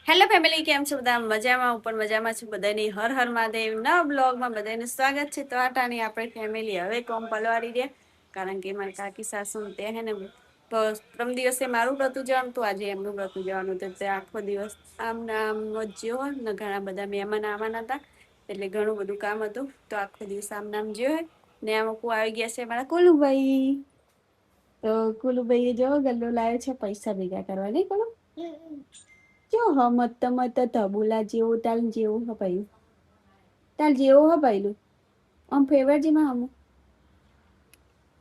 Hello family, કેમ છો બધા? મજામાં? હું પણ મજામાં છું. બધાની હર હર મહાદેવ ના બ્લોગમાં બધાનું સ્વાગત છે. તો આટાની આપણે ફેમિલી હવે કોમ પલવારી દે, કારણ કે મારી કાકી સાસુ તે હે ને પ્રમ દિવસે મારું વ્રતું જવાનું તો આજે એમનું વ્રતું જવાનું તો તે આખો દિવસ આમના આમ જ્યો ને ઘણા બધા મહેમાન આવવાના હતા, એટલે ઘણું બધું કામ હતું. તો આખો દિવસ આમ નામ જ્યો હોય ને અમુક આવી ગયા છે મારા કોલુભાઈ. તો કોલુભાઈ જો ગલ્લો લાવ્યો છે પૈસા ભેગા કરવા, નહીં કોલું? જો મત મત તબુલા જેવું તાલ જેવું હપાયું તાલ જેવું હપાયેલું આમ ફેવર જેમાં હમ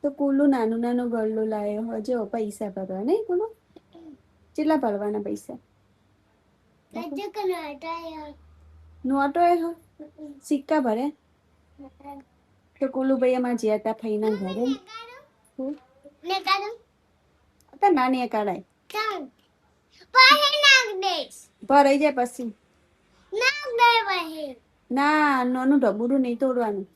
તો કુલું નાનું નાનું ગળલું લાવ્યો હજો પૈસા ભરવા, નહીં કુલું? કેટલા ભરવાના પૈસા? નોટો એ સિક્કા ભરે તો કુલુભાઈ અમારે જ્યાં તા ફઈના ઘરે નાની કાઢાય ભરાઈ જાય પછી ના નાનું ઢબુડું નહીં તોડવાનું.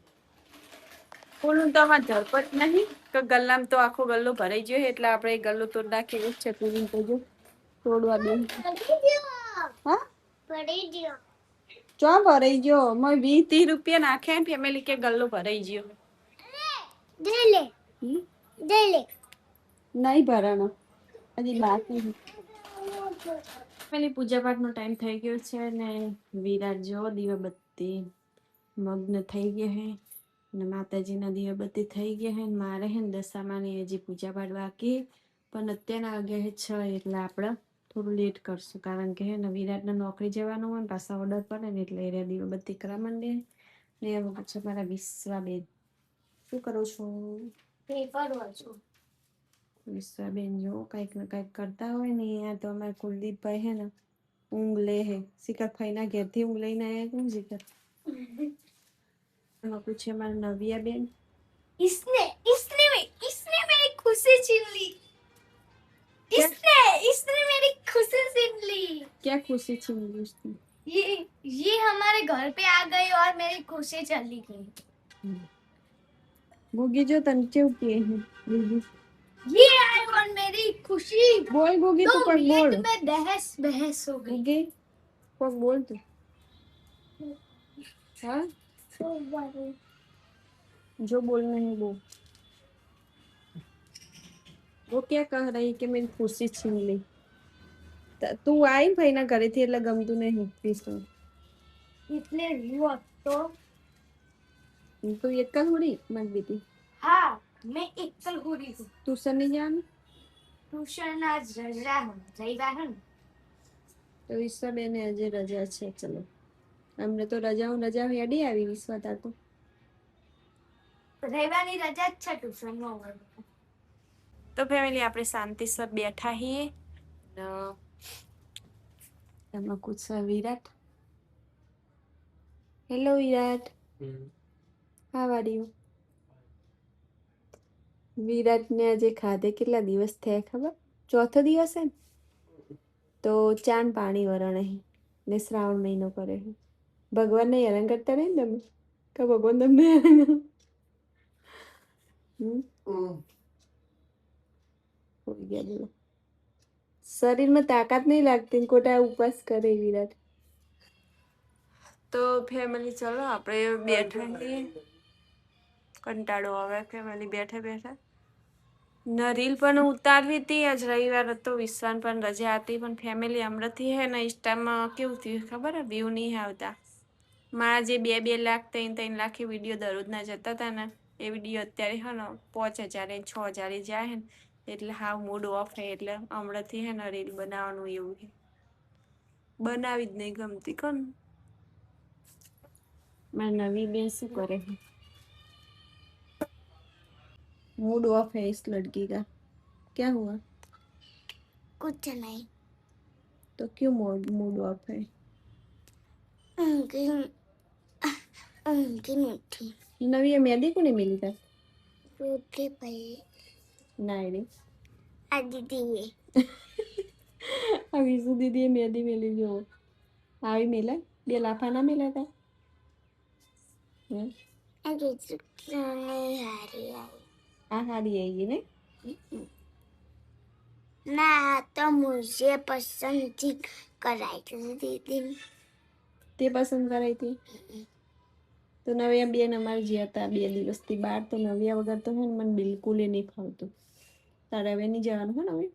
કોલું તો અમારે ઝડપત નહીં તો ગલ્લામાં તો આખો ગલ્લો ભરાઈ ગયો એટલે આપણે ગલ્લો તોડ નાખી છે. તું તો જો તોડવા દે. હા ચો ભરાઈ ગયો. મેં 20-30 રૂપિયા નાખ્યા ફેમિલી કે ગલ્લો ભરાઈ ગયો. નહીં ભરાનો હજી બાકી. પેલી પૂજા પાઠ નો ટાઈમ થઈ ગયો છે ને વિરાટ જો દીવાબત્તી મગ્ન થઈ ગયા હે ને માતાજીના દીવાબત્તી થઈ ગયા હે. મારે હે ને દશામાની હજી પૂજા પાઠ બાકી, પણ અત્યારના વાગ્યા 6 એટલે આપણે થોડું લેટ કરશું, કારણ કે હે ને વિરાટને નોકરી જવાનું હોય ને પાછા ઓર્ડર પડે ને એટલે એ દીવાબત્તી કરવા માંડે ને. એમાં પછી મારા વિશ્વાબેન શું કરો છો? વિશ્વાબેન જો કંઈક ને કંઈક કરતા હોય ને. અહીંયા તો અમારે કુલદીપભાઈ હે ને ઊંઘ લે હે. શિખર ફઈના ઘેરથી ઊંઘ લઈને આવ્યા કોણ શિખર? એમાં પૂછે મારા નવિયા બેન, इसने इसने मेरी खुशी छीन ली, इसने मेरी खुशी छीन ली। क्या खुशी छीन ली उसने? ये हमारे घर पे आ गई और मेरी खुशी चली गई। गुगी जो तन क्यों किए हैं गुगी? ये आई और मेरी खुशी बोल गुगी तू पर बोल में बहस बहस हो गई। गुगी पर बोल तू हाँ जो बोलना है वो क्या कह रही कि मेरी खुशी छीन ली? તું आई भाई ना घरे थी એટલે ગમતું નહીં વિષ્ણુ એટલે રહ્યો તો તું એકલ હોડી મત બેટી? हाँ मैं एकल हो रही हूँ। ट्यूशन नहीं जाना? ट्यूशन आज रजा है, रविवार है तो विश्वा बेने આજે રજા છે. ચલો અમને તો રજા હેડી આવી વિશ્વા તાર તો રવિવારની રજા જ છે ટ્યુશન નો હોય. તો ફેમિલી આપણે શાંતિસર બેઠા છીએ. એમાં પૂછવા Virat. Hello Virat, how are you? વિરાટને આજે ખાધે કેટલા દિવસ થયા ખબર? ચોથો દિવસ હે ને તો ચાન પાણી વરણ હે ને શ્રાવણ મહિનો કરે હે. ભગવાનને હેરાન કરતા રહે ને તમે કે ભગવાન તમને હોઈ ગયા બોલો. શરીરમાં તાકાત નહીં લાગતી કોટા ઉપવાસ કરે વિરાટ. તો ફેમિલી ચલો આપણે બેઠા છીએ. કંટાળો આવે ફેમિલી બેઠા બેઠા. રીલ પણ ઉતારવી હતી. આજ રવિવાર હતો, વિશ્વાન પણ રજા હતી, પણ ફેમિલી હમણાંથી હે ને ઇન્સ્ટામાં કેવું થયું ખબર હે? વ્યૂ નહીં આવતા. મારા જે 2 લાખ 3 લાખ વિડીયો દરરોજના જતા હતા ને એ વિડીયો અત્યારે હે ને 5,000 6,000 જાય હે ને એટલે હાવ મૂડ ઓફ હે. એટલે હમણાંથી હે ને રીલ બનાવવાનું એવું છે. બનાવી જ નહીં ગમતી. કોણ મારી નવી બેન શું કરે છે? मूड ऑफ है इस लड़की का. क्या हुआ? कुछ नहीं. तो क्यों मूड ऑफ है? नवी मेहंदी को नहीं मिली था? रोटी पड़ी नहीं आ दीदी अभी सु दीदी मेहंदी मिली जो આવી મેલા 2 લાફા ના મેલા હતા. આ હારી આવી ને ना तो मुझे पसंद थी कराई थी दीदी તે પસંદ કરાઈ હતી તો નવ્યા બેન અમારે જ્યાં હતા 2 દિવસથી બહાર તો નવ્યા વગર તો હે ને મને બિલકુલ નહીં ફાવતું તારે હવે નહીં જવાનું હે ને હવે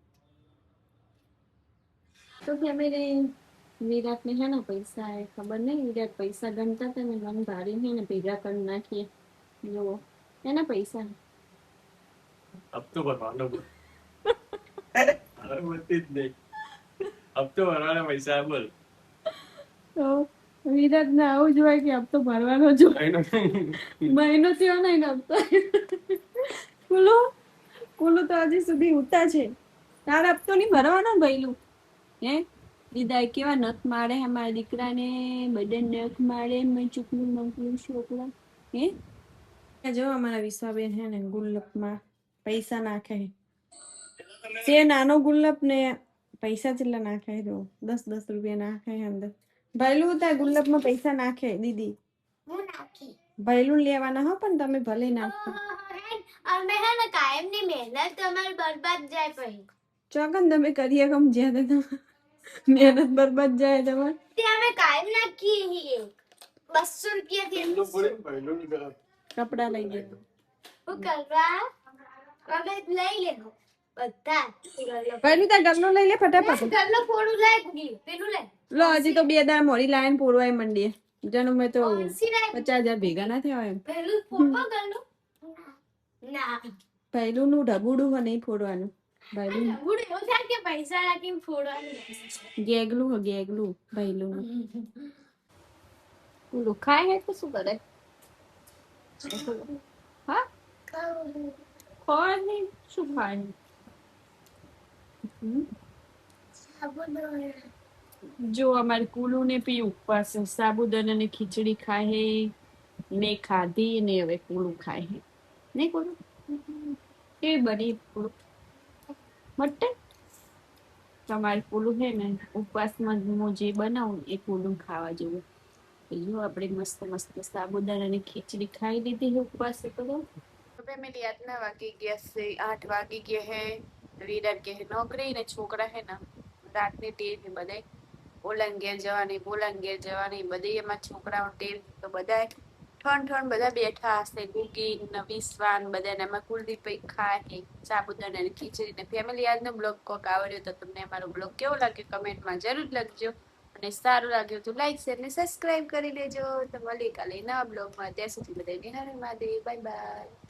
તો ફેમિલી વિરાટને હે ને પૈસા એ ખબર નહીં વિરાટ પૈસા ગણતા હતા ને મને ભારે હે ને ભેગા કરી નાખીએ જુઓ એના પૈસા હપ્તો ભરવાનો બોલ હવે બોલતી જ નહીં હપ્તો ભરવાના પૈસા બોલ તો વિરાટ ને આવું જ હોય કે હપ્તો ભરવાનો જ હોય મહિનો થયો નહીં ને હપ્તો કુલો કુલો તો હજી સુધી ઉતા છે તારે હપ્તો નહીં ભરવાનો ને ભઈલું હે દીદા કેવા નખ મારે હે મારા દીકરાને બધા નખ મારે મેં ચૂકલું મંકલું છોકરા હે જો અમારા વિશ્વાબેન હે ને ગુલ્લકમાં પૈસા નાખે છે નાનો ગુલ્લક ને પૈસા કેટલા નાખે જો 10 રૂપિયા નાખે અંદર ભૈલું ત્યાં ગુલ્લકમાં પૈસા નાખે દીદી હું નાખી ભૈલું લેવાના હો પણ તમે ભલે નાખો અમે હે ને કાયમની મહેનત તમારી બરબાદ જાય પછી ચોકન તમે કરીએ કમ જ્યાં તો મહેનત બરબાદ જાય તમારે તે અમે કાયમ નાખી હી 200 રૂપિયા થી પહેલું બોલે પહેલું ની ગરમ કપડા લઈ લે હું કરવા અમે લઈ લેવું બધા ભૈલું ત્યાં ગલ્લો લઈ લે ફટાફટ ઘરનો ફોડું લાય ગુડી પેલું લે લો હજી તો 2 દાડા મોરી લાઈન પોરવાય મંડીએ જનું મેં તો ઓછી લાય 50,000 ભેગા ના થયા એમ પેલું ફોડો ઘરનો ના ભૈલું નું ઢબુડું હોય નહીં ફોડવાનું ભૈલું ગુડી એવું થાય કે પૈસા રાખીને ફોડવાનું ગેગલું હો ગેગલું ભૈલું નું ખાય હે તો શું કરે હા ખોય નહીં શું ખાય જો અમારે કુલુ ને પી ઉપવાસ છે સાબુદાના ની ખીચડી ખાય હે ને ખાધી ને હવે કુલુ ખાય હે નહીં કુલુ કેવી બની કુલુ મટન તમારે કુલુ હે ને ઉપવાસમાં હું જે બનાવું એ કુલુ ખાવા જેવું જો આપણે મસ્ત મસ્ત સાબુદાનાની ખીચડી ખાઈ લીધી છે ઉપવાસ કરો ફેમિલી આટલા વાગી ગયા છે 8 વાગી ગયા હે વિરાટ કે નોકરી ને છોકરા હે ને રાતની ટેવ ને બધાય ઓલાન ઘેર જવાની બોલાન ઘેર જવાની બધી એમાં છોકરાઓ ટેવ તો બધા ઠણ બધા બેઠા હશે ગુગી વિશ્વાન બધાને એમાં કુલદીપ ખાય હે સાબુદાનાની ખીચડી ને ફેમિલી આજનો બ્લોગ કોક આવડ્યો તો તમને અમારો બ્લોગ કેવો લાગ્યો કમેન્ટમાં જરૂર લખજો અને સારું લાગ્યું તો લાઈક શેર ને સબસ્ક્રાઇબ કરી લેજો તો મળીએ કાલે નવા બ્લોગમાં ત્યાં સુધી બધાને હર હર મહાદેવ બાય બાય